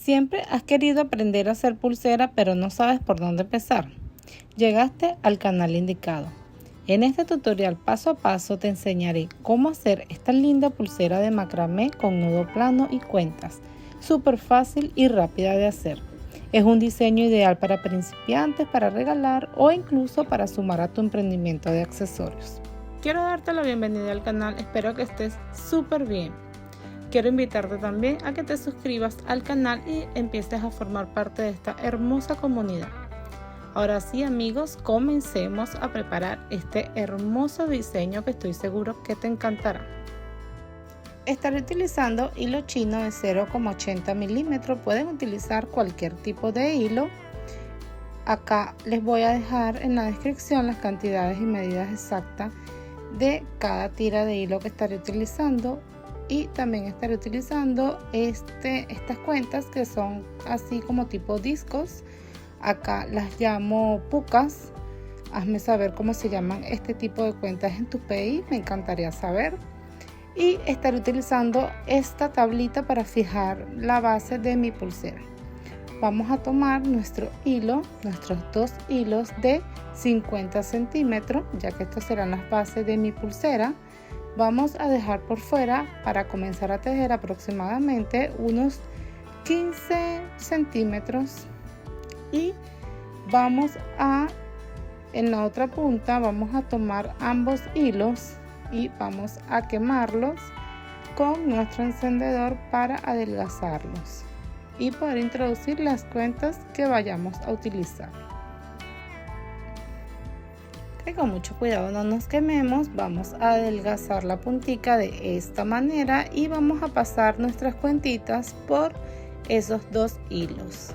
Siempre has querido aprender a hacer pulsera, pero no sabes por dónde empezar. Llegaste al canal indicado. En este tutorial paso a paso te enseñaré cómo hacer esta linda pulsera de macramé con nudo plano y cuentas. Súper fácil y rápida de hacer. Es un diseño ideal para principiantes, para regalar o incluso para sumar a tu emprendimiento de accesorios. Quiero darte la bienvenida al canal, espero que estés súper bien. Quiero invitarte también a que te suscribas al canal y empieces a formar parte de esta hermosa comunidad. Ahora sí, amigos, comencemos a preparar este hermoso diseño que estoy seguro que te encantará. Estaré utilizando hilo chino de 0,80 milímetros. Pueden utilizar cualquier tipo de hilo. Acá les voy a dejar en la descripción las cantidades y medidas exactas de cada tira de hilo que estaré utilizando. Y también estaré utilizando estas cuentas que son así como tipo discos. Acá las llamo pucas. Hazme saber cómo se llaman este tipo de cuentas en tu país, me encantaría saber. Y estaré utilizando esta tablita para fijar la base de mi pulsera. Vamos a tomar nuestro hilo, nuestros dos hilos de 50 centímetros, ya que estos serán las bases de mi pulsera. Vamos a dejar por fuera para comenzar a tejer aproximadamente unos 15 centímetros y en la otra punta vamos a tomar ambos hilos y vamos a quemarlos con nuestro encendedor para adelgazarlos y poder introducir las cuentas que vayamos a utilizar. Con mucho cuidado no nos quememos, vamos a adelgazar la puntica de esta manera y vamos a pasar nuestras cuentitas por esos dos hilos.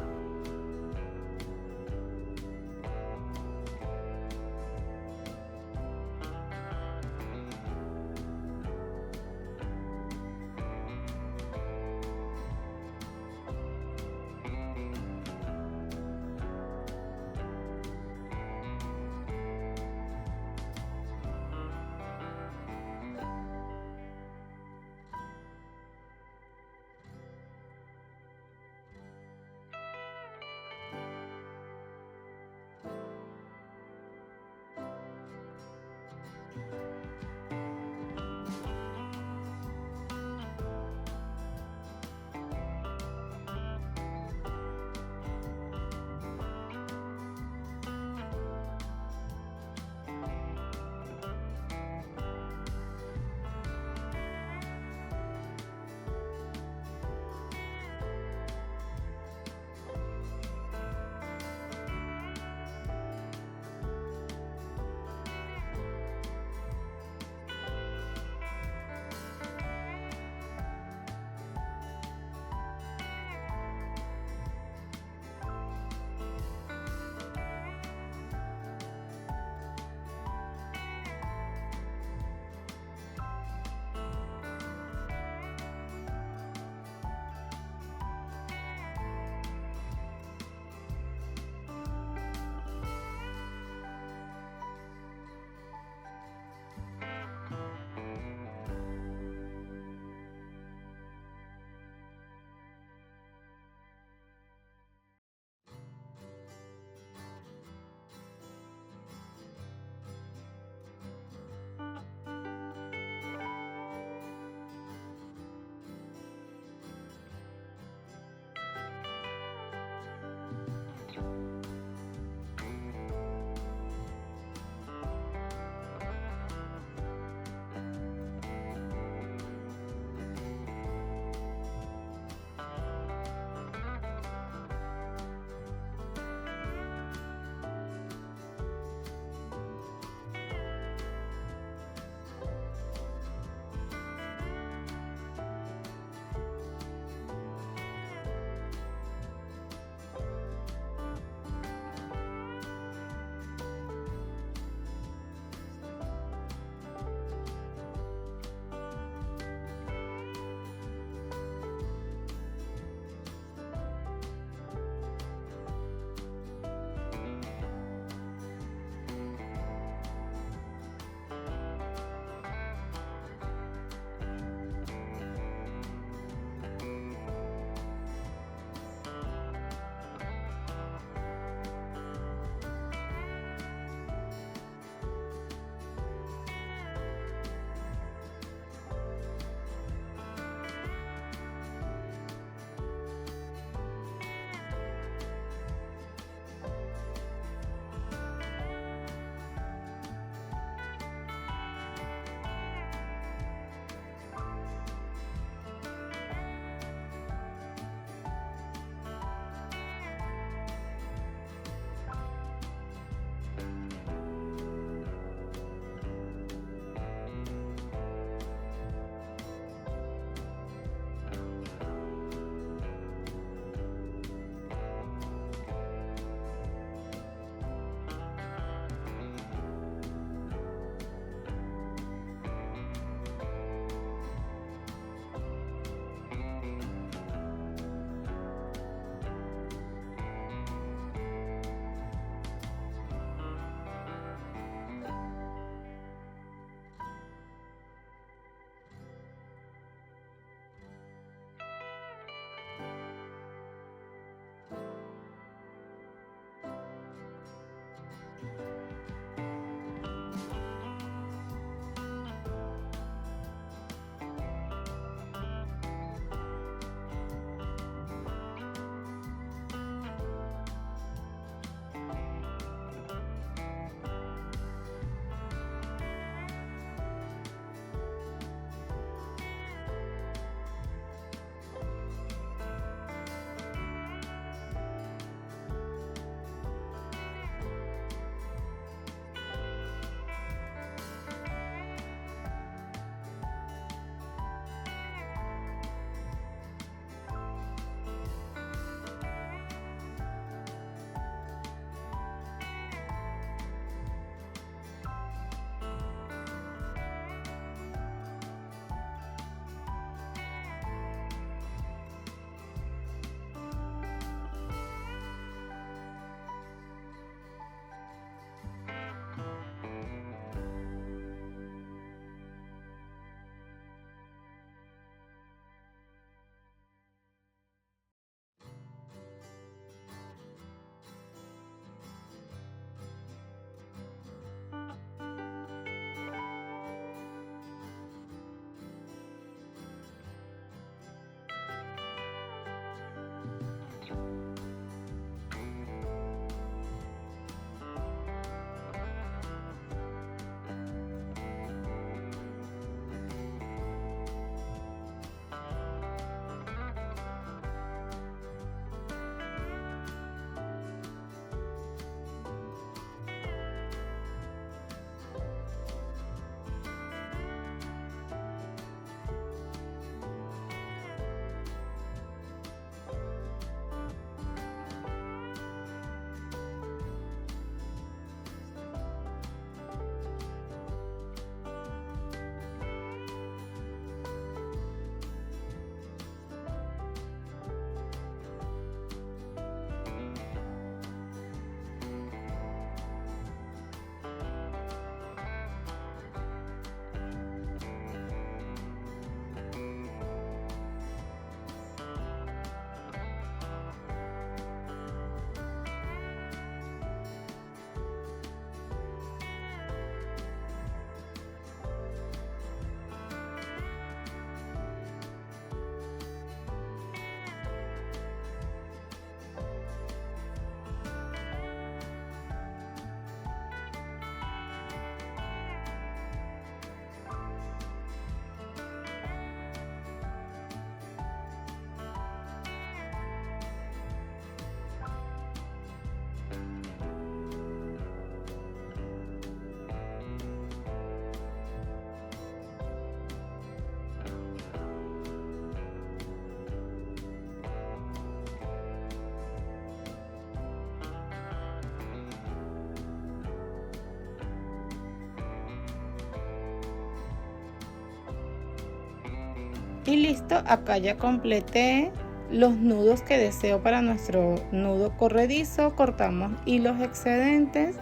Y listo, acá ya completé los nudos que deseo para nuestro nudo corredizo. Cortamos hilos excedentes.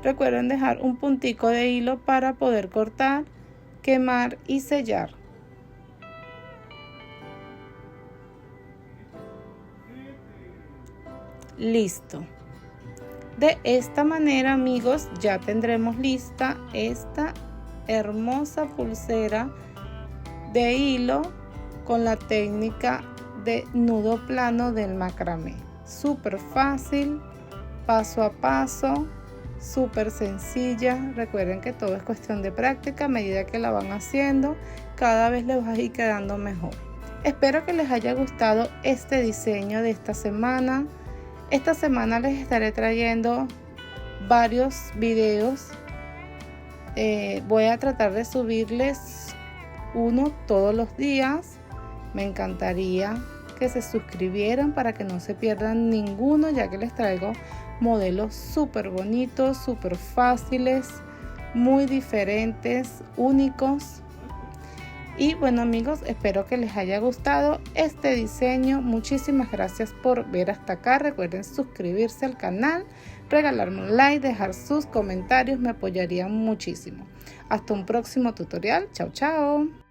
Recuerden dejar un puntico de hilo para poder cortar, quemar y sellar. Listo. De esta manera, amigos, ya tendremos lista esta hermosa pulsera de hilo con la técnica de nudo plano del macramé. Súper fácil, paso a paso, súper sencilla. Recuerden que todo es cuestión de práctica. A medida que la van haciendo, cada vez les va a ir quedando mejor. Espero que les haya gustado este diseño de esta semana. Esta semana les estaré trayendo varios videos. Voy a tratar de subirles uno todos los días. Me encantaría que se suscribieran para que no se pierdan ninguno, ya que les traigo modelos súper bonitos, súper fáciles, muy diferentes, únicos. Y bueno, amigos, espero que les haya gustado este diseño. Muchísimas gracias por ver hasta acá. Recuerden suscribirse al canal, regalarme un like, dejar sus comentarios, me apoyarían muchísimo. Hasta un próximo tutorial. Chao, chao.